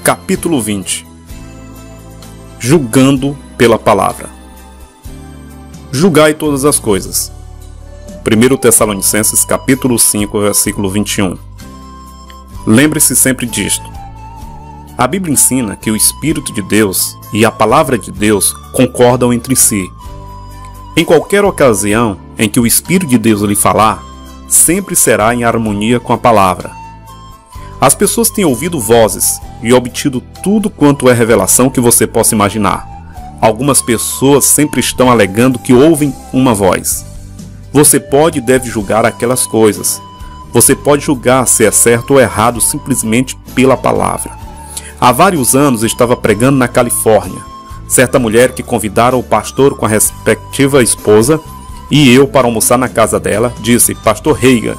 Capítulo 20. Julgando pela palavra. Julgai todas as coisas. 1 Tessalonicenses capítulo 5, versículo 21. Lembre-se sempre disto. A Bíblia ensina que o Espírito de Deus e a Palavra de Deus concordam entre si. Em qualquer ocasião em que o Espírito de Deus lhe falar, sempre será em harmonia com a Palavra. As pessoas têm ouvido vozes e obtido tudo quanto é revelação que você possa imaginar. Algumas pessoas sempre estão alegando que ouvem uma voz. Você pode e deve julgar aquelas coisas. Você pode julgar se é certo ou errado simplesmente pela palavra. Há vários anos estava pregando na Califórnia. Certa mulher que convidara o pastor com a respectiva esposa e eu para almoçar na casa dela, disse: Pastor Reagan,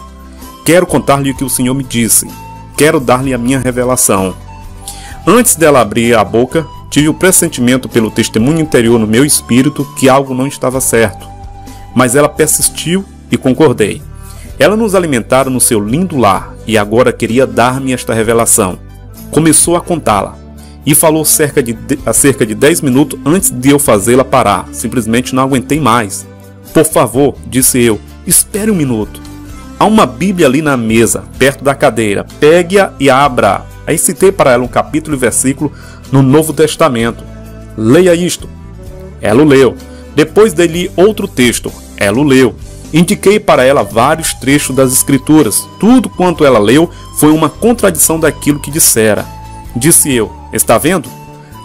quero contar-lhe o que o Senhor me disse. Quero dar-lhe a minha revelação. Antes dela abrir a boca, tive o pressentimento pelo testemunho interior no meu espírito que algo não estava certo. Mas ela persistiu e concordei. Ela nos alimentara no seu lindo lar e agora queria dar-me esta revelação. Começou a contá-la e falou cerca de 10 minutos antes de eu fazê-la parar. Simplesmente não aguentei mais. Por favor, disse eu, espere um minuto. Há uma Bíblia ali na mesa, perto da cadeira. Pegue-a e abra. Aí citei para ela um capítulo e versículo no Novo Testamento. Leia isto. Ela o leu. Depois dei-lhe outro texto. Ela o leu. Indiquei para ela vários trechos das Escrituras. Tudo quanto ela leu foi uma contradição daquilo que dissera. Disse eu: está vendo?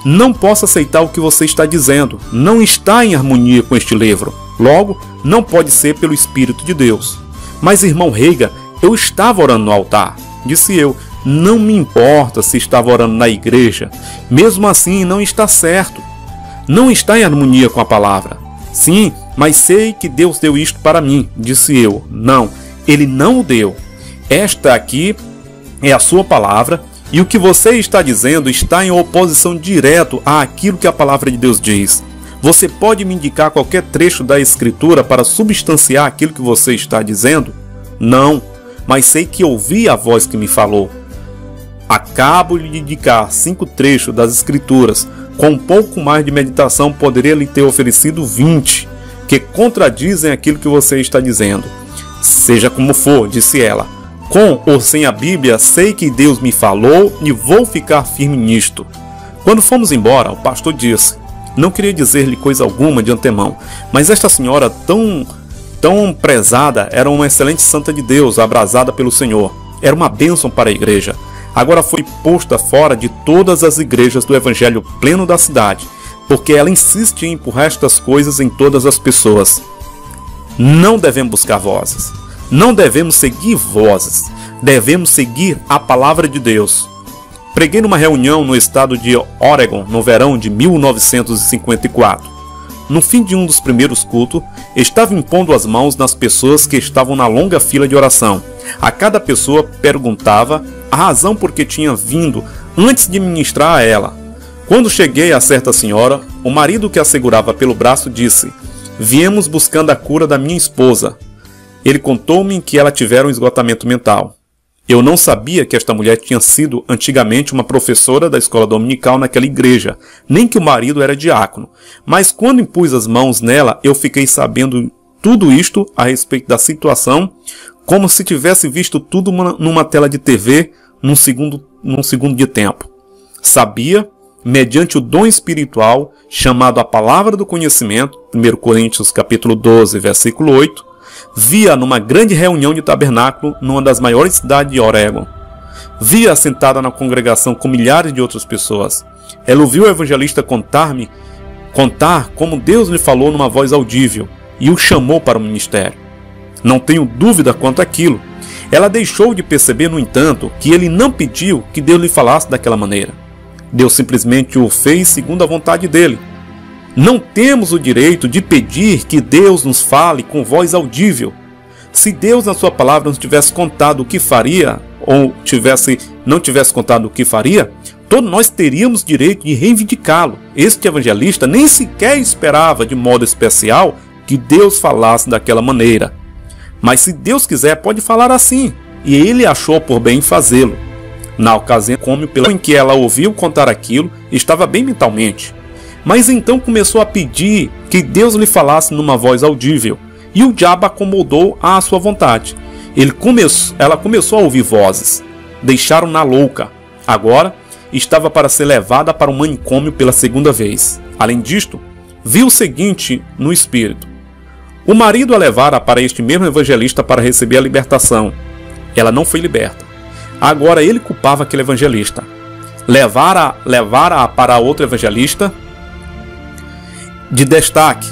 Não posso aceitar o que você está dizendo. Não está em harmonia com este livro. Logo, não pode ser pelo Espírito de Deus. Mas, irmão Reagan, eu estava orando no altar. Disse eu: não me importa se estava orando na igreja. Mesmo assim, não está certo. Não está em harmonia com a palavra. Sim, mas sei que Deus deu isto para mim. Disse eu: não, Ele não o deu. Esta aqui é a sua palavra e o que você está dizendo está em oposição direta àquilo que a palavra de Deus diz. Você pode me indicar qualquer trecho da Escritura para substanciar aquilo que você está dizendo? Não, mas sei que ouvi a voz que me falou. Acabo de lhe indicar 5 trechos das Escrituras. Com um pouco mais de meditação, poderia lhe ter oferecido 20, que contradizem aquilo que você está dizendo. Seja como for, disse ela. Com ou sem a Bíblia, sei que Deus me falou e vou ficar firme nisto. Quando fomos embora, o pastor disse: não queria dizer-lhe coisa alguma de antemão, mas esta senhora tão prezada era uma excelente santa de Deus, abrasada pelo Senhor. Era uma bênção para a igreja. Agora foi posta fora de todas as igrejas do evangelho pleno da cidade, porque ela insiste em empurrar estas coisas em todas as pessoas. Não devemos buscar vozes. Não devemos seguir vozes. Devemos seguir a palavra de Deus. Preguei numa reunião no estado de Oregon, no verão de 1954. No fim de um dos primeiros cultos, estava impondo as mãos nas pessoas que estavam na longa fila de oração. A cada pessoa perguntava a razão por que tinha vindo antes de ministrar a ela. Quando cheguei a certa senhora, o marido que a segurava pelo braço disse: viemos buscando a cura da minha esposa. Ele contou-me que ela tivera um esgotamento mental. Eu não sabia que esta mulher tinha sido antigamente uma professora da escola dominical naquela igreja, nem que o marido era diácono. Mas quando impus as mãos nela, eu fiquei sabendo tudo isto a respeito da situação, como se tivesse visto tudo numa tela de TV num segundo de tempo. Sabia, mediante o dom espiritual, chamado a palavra do conhecimento, 1 Coríntios capítulo 12, versículo 8, via numa grande reunião de tabernáculo numa das maiores cidades de Oregon. Via sentada na congregação com milhares de outras pessoas. Ela ouviu o evangelista contar como Deus lhe falou numa voz audível e o chamou para o ministério. Não tenho dúvida quanto àquilo. Ela deixou de perceber, no entanto, que ele não pediu que Deus lhe falasse daquela maneira. Deus simplesmente o fez segundo a vontade dele. Não temos o direito de pedir que Deus nos fale com voz audível. Se Deus na sua palavra nos tivesse contado o que faria, ou não tivesse contado o que faria, todos nós teríamos direito de reivindicá-lo. Este evangelista nem sequer esperava de modo especial que Deus falasse daquela maneira. Mas se Deus quiser, pode falar assim, e ele achou por bem fazê-lo. Na ocasião, em que ela ouviu contar aquilo, estava bem mentalmente. Mas então começou a pedir que Deus lhe falasse numa voz audível, e o diabo acomodou à sua vontade. Ela começou a ouvir vozes. Deixaram-na louca. Agora, estava para ser levada para o manicômio pela segunda vez. Além disto, viu o seguinte no espírito. O marido a levara para este mesmo evangelista para receber a libertação. Ela não foi liberta. Agora ele culpava aquele evangelista. Levara-a para outro evangelista de destaque.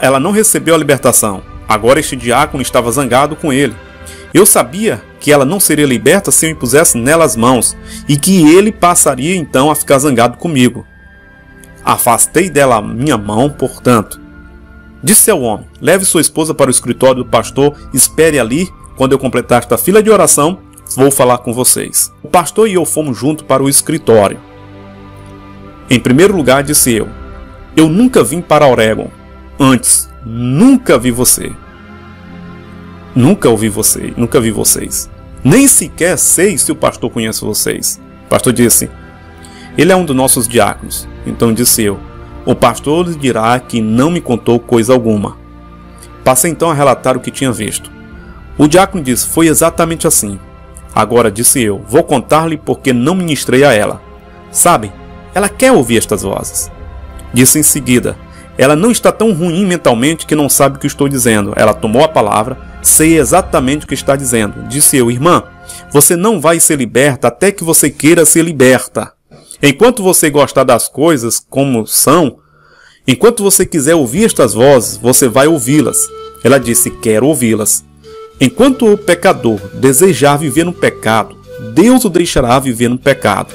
Ela não recebeu a libertação. Agora este diácono estava zangado com ele. Eu sabia que ela não seria liberta se eu impusesse nela as mãos, e que ele passaria então a ficar zangado comigo. Afastei dela a minha mão, portanto. Disse ao homem: leve sua esposa para o escritório do pastor, espere ali, quando eu completar esta fila de oração, vou falar com vocês. O pastor e eu fomos juntos para o escritório. Em primeiro lugar, disse eu nunca vim para Oregon. Antes, nunca vi você. Nunca ouvi você, nunca vi vocês. Nem sequer sei se o pastor conhece vocês. O pastor disse: ele é um dos nossos diáconos. Então disse eu: o pastor lhe dirá que não me contou coisa alguma. Passei então a relatar o que tinha visto. O diácono disse: foi exatamente assim. Agora, disse eu, vou contar-lhe porque não ministrei a ela. Sabe, ela quer ouvir estas vozes. Disse em seguida: ela não está tão ruim mentalmente que não sabe o que estou dizendo. Ela tomou a palavra: sei exatamente o que está dizendo. Disse eu: irmã, você não vai ser liberta até que você queira ser liberta. Enquanto você gostar das coisas como são, enquanto você quiser ouvir estas vozes, você vai ouvi-las. Ela disse: quero ouvi-las. Enquanto o pecador desejar viver no pecado, Deus o deixará viver no pecado.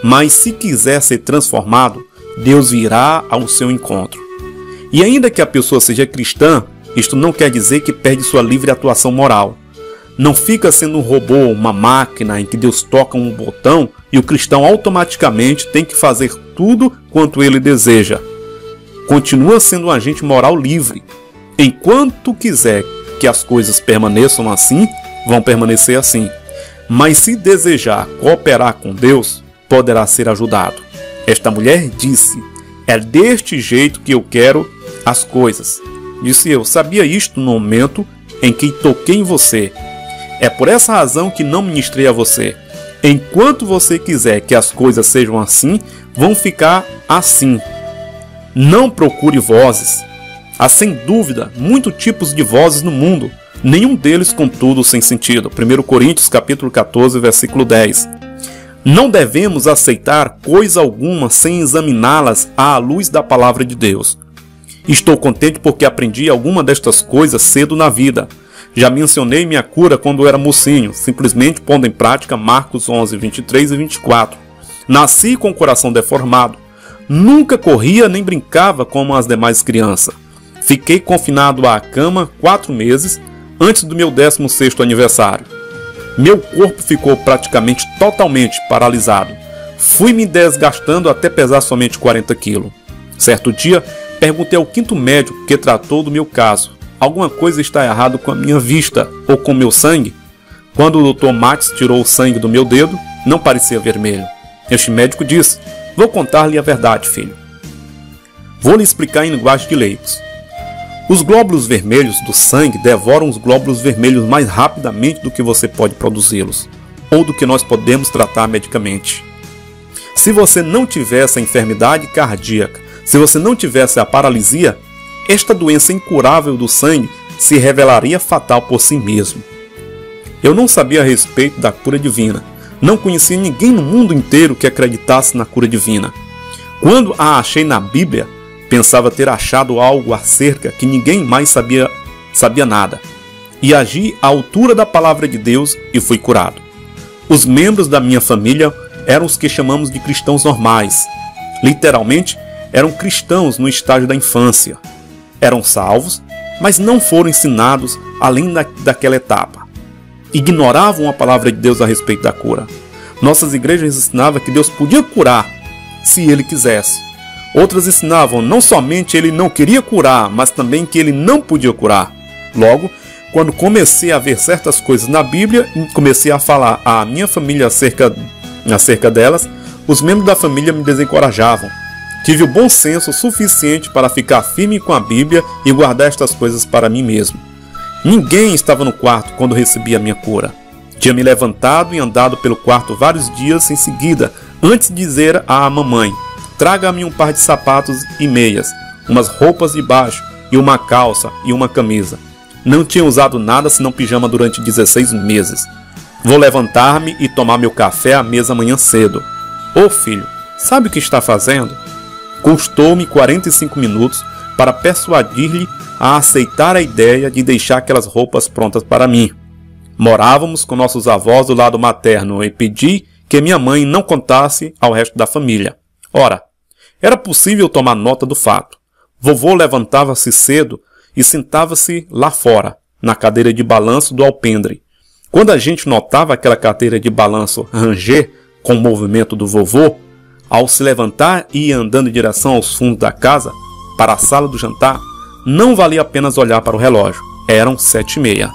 Mas se quiser ser transformado, Deus virá ao seu encontro. E ainda que a pessoa seja cristã, isto não quer dizer que perde sua livre atuação moral. Não fica sendo um robô, uma máquina em que Deus toca um botão e o cristão automaticamente tem que fazer tudo quanto ele deseja. Continua sendo um agente moral livre. Enquanto quiser que as coisas permaneçam assim, vão permanecer assim. Mas se desejar cooperar com Deus, poderá ser ajudado. Esta mulher disse: é deste jeito que eu quero as coisas. Disse eu: sabia isto no momento em que toquei em você. É por essa razão que não ministrei a você. Enquanto você quiser que as coisas sejam assim, vão ficar assim. Não procure vozes. Há sem dúvida muitos tipos de vozes no mundo, nenhum deles contudo sem sentido. 1 Coríntios capítulo 14, versículo 10. Não devemos aceitar coisa alguma sem examiná-las à luz da palavra de Deus. Estou contente porque aprendi alguma destas coisas cedo na vida. Já mencionei minha cura quando era mocinho, simplesmente pondo em prática Marcos 11, 23 e 24. Nasci com o coração deformado. Nunca corria nem brincava como as demais crianças. Fiquei confinado à cama 4 meses antes do meu 16º aniversário. Meu corpo ficou praticamente totalmente paralisado. Fui me desgastando até pesar somente 40 quilos. Certo dia, perguntei ao 5º médico que tratou do meu caso: alguma coisa está errada com a minha vista ou com meu sangue? Quando o Dr. Max tirou o sangue do meu dedo, não parecia vermelho. Este médico disse: vou contar-lhe a verdade, filho. Vou lhe explicar em linguagem de leigos. Os glóbulos vermelhos do sangue devoram os glóbulos vermelhos mais rapidamente do que você pode produzi-los, ou do que nós podemos tratar medicamente. Se você não tivesse a enfermidade cardíaca, se você não tivesse a paralisia, esta doença incurável do sangue se revelaria fatal por si mesmo. Eu não sabia a respeito da cura divina. Não conhecia ninguém no mundo inteiro que acreditasse na cura divina. Quando a achei na Bíblia, pensava ter achado algo acerca que ninguém mais sabia nada. E agi à altura da palavra de Deus e fui curado. Os membros da minha família eram os que chamamos de cristãos normais. Literalmente, eram cristãos no estágio da infância. Eram salvos, mas não foram ensinados além daquela etapa. Ignoravam a palavra de Deus a respeito da cura. Nossas igrejas ensinavam que Deus podia curar se Ele quisesse. Outras ensinavam não somente Ele não queria curar, mas também que Ele não podia curar. Logo, quando comecei a ver certas coisas na Bíblia e comecei a falar à minha família acerca delas, os membros da família me desencorajavam. Tive o bom senso suficiente para ficar firme com a Bíblia e guardar estas coisas para mim mesmo. Ninguém estava no quarto quando recebi a minha cura. Tinha me levantado e andado pelo quarto vários dias em seguida, antes de dizer à mamãe: traga-me um par de sapatos e meias, umas roupas de baixo e uma calça e uma camisa. Não tinha usado nada senão pijama durante 16 meses. Vou levantar-me e tomar meu café à mesa amanhã cedo. Ô filho, sabe o que está fazendo? Custou-me 45 minutos para persuadir-lhe a aceitar a ideia de deixar aquelas roupas prontas para mim. Morávamos com nossos avós do lado materno e pedi que minha mãe não contasse ao resto da família. Ora, era possível tomar nota do fato. Vovô levantava-se cedo e sentava-se lá fora, na cadeira de balanço do alpendre. Quando a gente notava aquela cadeira de balanço ranger com o movimento do vovô, ao se levantar e ir andando em direção aos fundos da casa, para a sala do jantar, não valia apenas olhar para o relógio. Eram 7h30.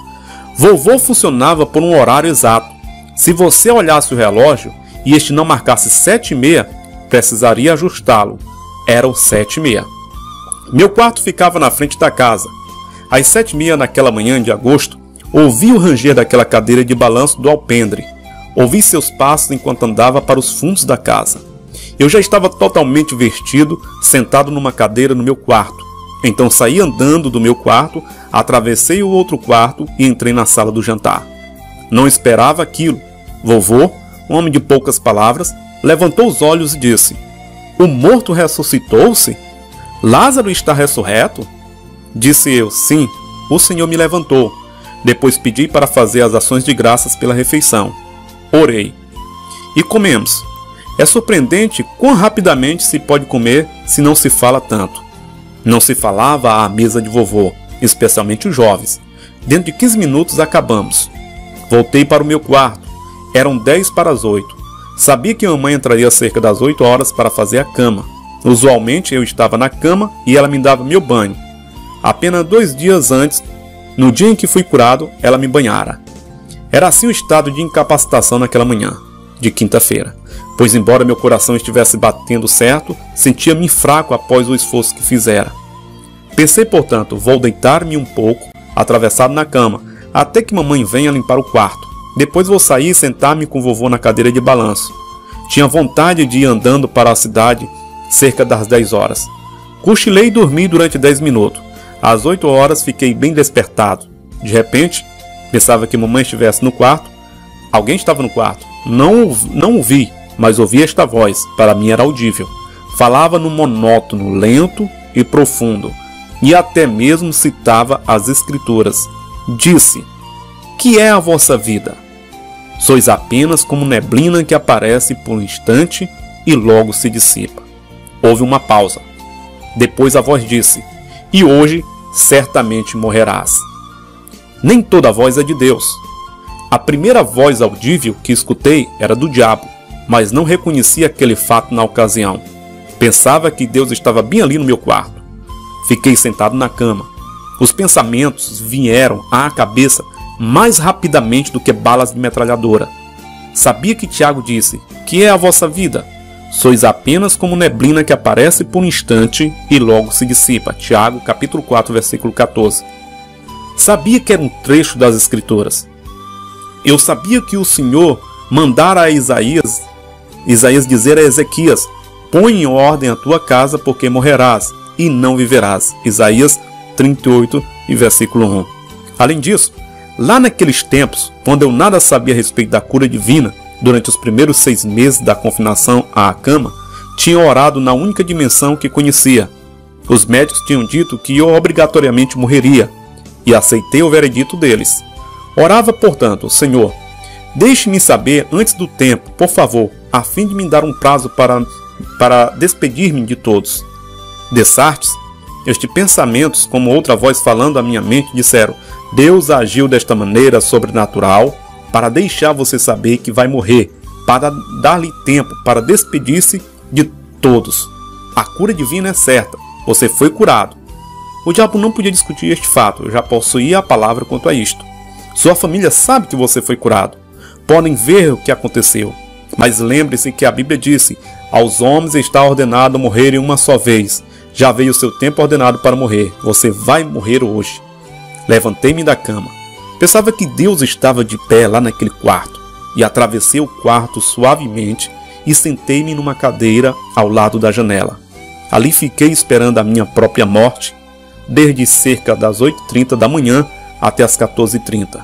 Vovô funcionava por um horário exato. Se você olhasse o relógio e este não marcasse 7h30, precisaria ajustá-lo. Eram 7h30. Meu quarto ficava na frente da casa. Às 7h30 naquela manhã de agosto, ouvi o ranger daquela cadeira de balanço do alpendre. Ouvi seus passos enquanto andava para os fundos da casa. Eu já estava totalmente vestido, sentado numa cadeira no meu quarto. Então saí andando do meu quarto, atravessei o outro quarto e entrei na sala do jantar. Não esperava aquilo. Vovô, um homem de poucas palavras, levantou os olhos e disse: o morto ressuscitou-se? Lázaro está ressurreto? Disse eu: sim, o Senhor me levantou. Depois pedi para fazer as ações de graças pela refeição. Orei. E comemos. É surpreendente quão rapidamente se pode comer se não se fala tanto. Não se falava à mesa de vovô, especialmente os jovens. Dentro de 15 minutos acabamos. Voltei para o meu quarto. Eram 7:50. Sabia que mamãe entraria cerca das 8 horas para fazer a cama. Usualmente eu estava na cama e ela me dava meu banho. Apenas 2 dias antes, no dia em que fui curado, ela me banhara. Era assim o estado de incapacitação naquela manhã, de quinta-feira. Pois embora meu coração estivesse batendo certo, sentia-me fraco após o esforço que fizera. Pensei, portanto, vou deitar-me um pouco, atravessado na cama, até que mamãe venha limpar o quarto. Depois vou sair e sentar-me com o vovô na cadeira de balanço. Tinha vontade de ir andando para a cidade cerca das 10 horas. Cochilei e dormi durante 10 minutos. Às 8 horas fiquei bem despertado. De repente, pensava que mamãe estivesse no quarto. Alguém estava no quarto. Não o vi, mas ouvi esta voz. Para mim era audível. Falava num monótono, lento e profundo. E até mesmo citava as Escrituras. Disse: que é a vossa vida? Sois apenas como neblina que aparece por um instante e logo se dissipa. Houve uma pausa. Depois a voz disse: e hoje certamente morrerás. Nem toda voz é de Deus. A primeira voz audível que escutei era do diabo, mas não reconhecia aquele fato na ocasião. Pensava que Deus estava bem ali no meu quarto. Fiquei sentado na cama. Os pensamentos vieram à cabeça mais rapidamente do que balas de metralhadora. Sabia que Tiago disse: que é a vossa vida? Sois apenas como neblina que aparece por um instante e logo se dissipa. Tiago, capítulo 4, versículo 14. Sabia que era um trecho das Escrituras. Eu sabia que o Senhor mandara a Isaías dizer a Ezequias: põe em ordem a tua casa, porque morrerás e não viverás. Isaías 38, versículo 1. Além disso, lá naqueles tempos, quando eu nada sabia a respeito da cura divina, durante os primeiros 6 meses da confinação à cama, tinha orado na única dimensão que conhecia. Os médicos tinham dito que eu obrigatoriamente morreria, e aceitei o veredito deles. Orava, portanto: Senhor, deixe-me saber antes do tempo, por favor, a fim de me dar um prazo para despedir-me de todos. Desartes, estes pensamentos, como outra voz falando à minha mente, disseram: Deus agiu desta maneira sobrenatural para deixar você saber que vai morrer, para dar-lhe tempo para despedir-se de todos. A cura divina é certa, você foi curado. O diabo não podia discutir este fato, eu já possuía a palavra quanto a isto. Sua família sabe que você foi curado. Podem ver o que aconteceu. Mas lembre-se que a Bíblia disse: aos homens está ordenado morrerem uma só vez. Já veio o seu tempo ordenado para morrer. Você vai morrer hoje. Levantei-me da cama. Pensava que Deus estava de pé lá naquele quarto. E atravessei o quarto suavemente e sentei-me numa cadeira ao lado da janela. Ali fiquei esperando a minha própria morte, desde cerca das 8h30 da manhã até as 14h30.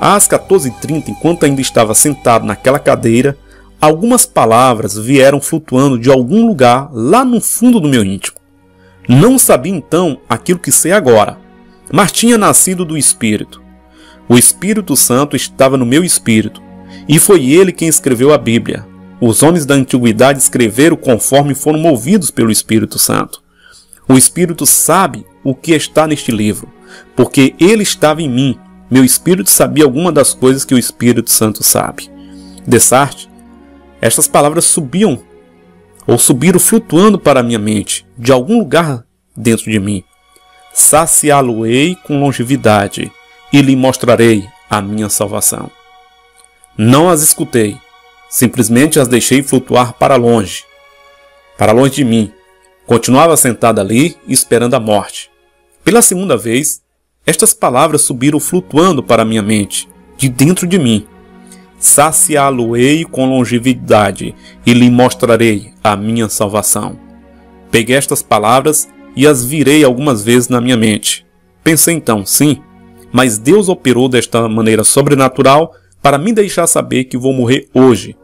Às 14h30, enquanto ainda estava sentado naquela cadeira, algumas palavras vieram flutuando de algum lugar lá no fundo do meu íntimo. Não sabia então aquilo que sei agora, mas tinha nascido do Espírito. O Espírito Santo estava no meu espírito, e foi ele quem escreveu a Bíblia. Os homens da antiguidade escreveram conforme foram movidos pelo Espírito Santo. O Espírito sabe o que está neste livro, porque ele estava em mim. Meu espírito sabia alguma das coisas que o Espírito Santo sabe. Dessarte, estas palavras subiram flutuando para a minha mente, de algum lugar dentro de mim. Saciá-lo-ei com longevidade, e lhe mostrarei a minha salvação. Não as escutei, simplesmente as deixei flutuar para longe de mim. Continuava sentado ali, esperando a morte. Pela segunda vez, estas palavras subiram flutuando para minha mente, de dentro de mim. Saciá-lo-ei com longevidade, e lhe mostrarei a minha salvação. Peguei estas palavras e as virei algumas vezes na minha mente. Pensei então, sim, mas Deus operou desta maneira sobrenatural para me deixar saber que vou morrer hoje.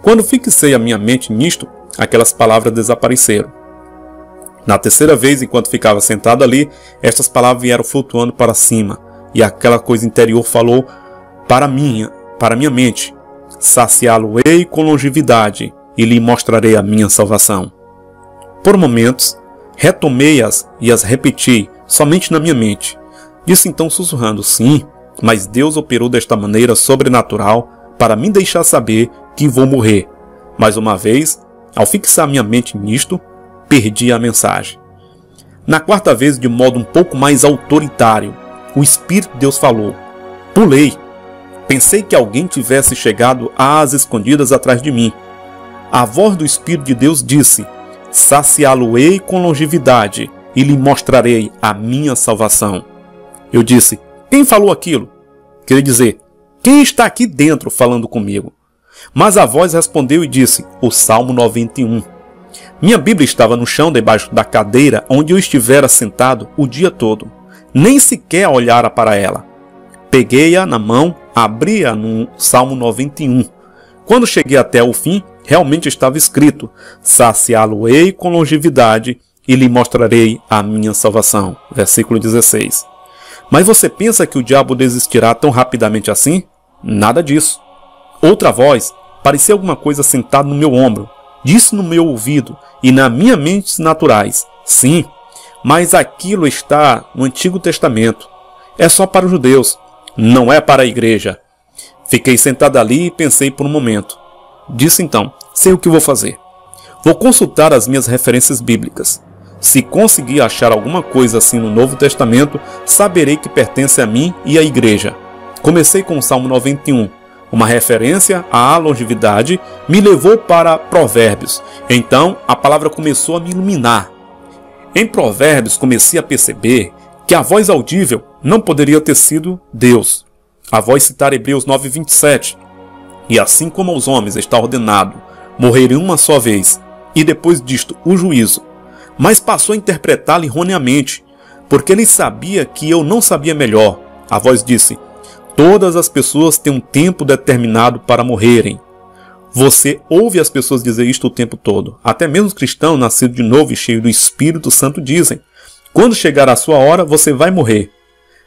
Quando fixei a minha mente nisto, aquelas palavras desapareceram. Na terceira vez, enquanto ficava sentado ali, estas palavras vieram flutuando para cima, e aquela coisa interior falou para minha mente: saciá-lo-ei com longevidade, e lhe mostrarei a minha salvação. Por momentos, retomei-as e as repeti somente na minha mente. Disse então sussurrando: sim, mas Deus operou desta maneira sobrenatural para me deixar saber que vou morrer. Mais uma vez, ao fixar minha mente nisto, perdi a mensagem. Na quarta vez, de modo um pouco mais autoritário, o Espírito de Deus falou. Pulei. Pensei que alguém tivesse chegado às escondidas atrás de mim. A voz do Espírito de Deus disse: saciá-lo-ei com longevidade, e lhe mostrarei a minha salvação. Eu disse: quem falou aquilo? Queria dizer, quem está aqui dentro falando comigo? Mas a voz respondeu e disse: o Salmo 91. Minha Bíblia estava no chão debaixo da cadeira onde eu estivera sentado o dia todo. Nem sequer olhara para ela. Peguei-a na mão, abri-a no Salmo 91. Quando cheguei até o fim, realmente estava escrito: saciá-lo-ei com longevidade, e lhe mostrarei a minha salvação. Versículo 16. Mas você pensa que o diabo desistirá tão rapidamente assim? Nada disso. Outra voz, parecia alguma coisa sentada no meu ombro, disse no meu ouvido e na minha mente naturais: sim, mas aquilo está no Antigo Testamento. É só para os judeus, não é para a igreja. Fiquei sentado ali e pensei por um momento. Disse então: sei o que vou fazer. Vou consultar as minhas referências bíblicas. Se conseguir achar alguma coisa assim no Novo Testamento, saberei que pertence a mim e à igreja. Comecei com o Salmo 91. Uma referência à longevidade me levou para Provérbios. Então a palavra começou a me iluminar. Em Provérbios comecei a perceber que a voz audível não poderia ter sido Deus. A voz citar Hebreus 9:27. E assim como aos homens está ordenado morrerem uma só vez, e depois disto o juízo. Mas passou a interpretá-la erroneamente, porque ele sabia que eu não sabia melhor. A voz disse: todas as pessoas têm um tempo determinado para morrerem. Você ouve as pessoas dizer isto o tempo todo. Até mesmo os cristãos nascidos de novo e cheios do Espírito Santo dizem: quando chegar a sua hora, você vai morrer.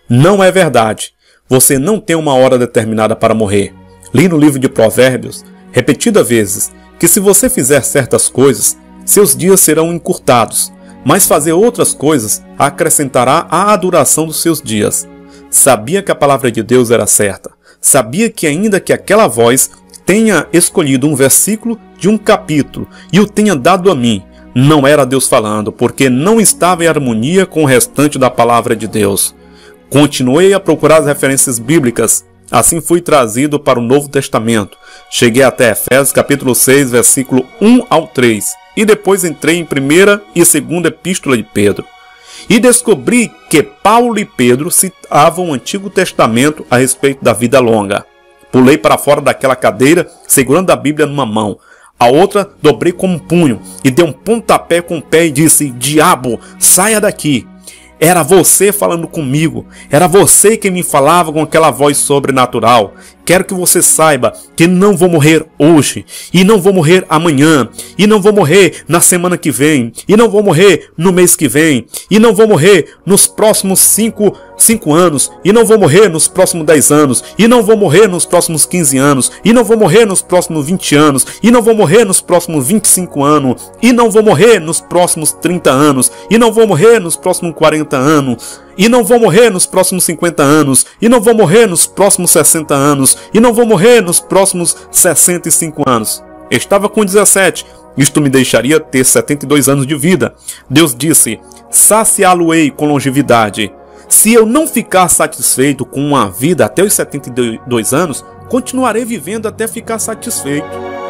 Não é verdade. Você não tem uma hora determinada para morrer. Li no livro de Provérbios, repetidas vezes, que se você fizer certas coisas, seus dias serão encurtados, mas fazer outras coisas acrescentará à duração dos seus dias. Sabia que a palavra de Deus era certa. Sabia que ainda que aquela voz tenha escolhido um versículo de um capítulo e o tenha dado a mim, não era Deus falando, porque não estava em harmonia com o restante da palavra de Deus. Continuei a procurar as referências bíblicas. Assim fui trazido para o Novo Testamento. Cheguei até Efésios capítulo 6, versículo 1 ao 3. E depois entrei em 1ª e 2ª Epístola de Pedro. E descobri que Paulo e Pedro citavam o Antigo Testamento a respeito da vida longa. Pulei para fora daquela cadeira, segurando a Bíblia numa mão. A outra dobrei com um punho e dei um pontapé com o pé e disse: diabo, saia daqui. Era você falando comigo. Era você que me falava com aquela voz sobrenatural. Quero que você saiba que não vou morrer hoje. E não vou morrer amanhã. E não vou morrer na semana que vem. E não vou morrer no mês que vem. E não vou morrer nos próximos 5 anos. E não vou morrer nos próximos 10 anos. E não vou morrer nos próximos 15 anos. E não vou morrer nos próximos 20 anos. E não vou morrer nos próximos 25 anos. E não vou morrer nos próximos 30 anos. E não vou morrer nos próximos 40 anos. E não vou morrer nos próximos 50 anos. E não vou morrer nos próximos 60 anos. E não vou morrer nos próximos 65 anos. Eu estava com 17. Isto me deixaria ter 72 anos de vida. Deus disse: saciá-lo-ei com longevidade. Se eu não ficar satisfeito com uma vida até os 72 anos, continuarei vivendo até ficar satisfeito.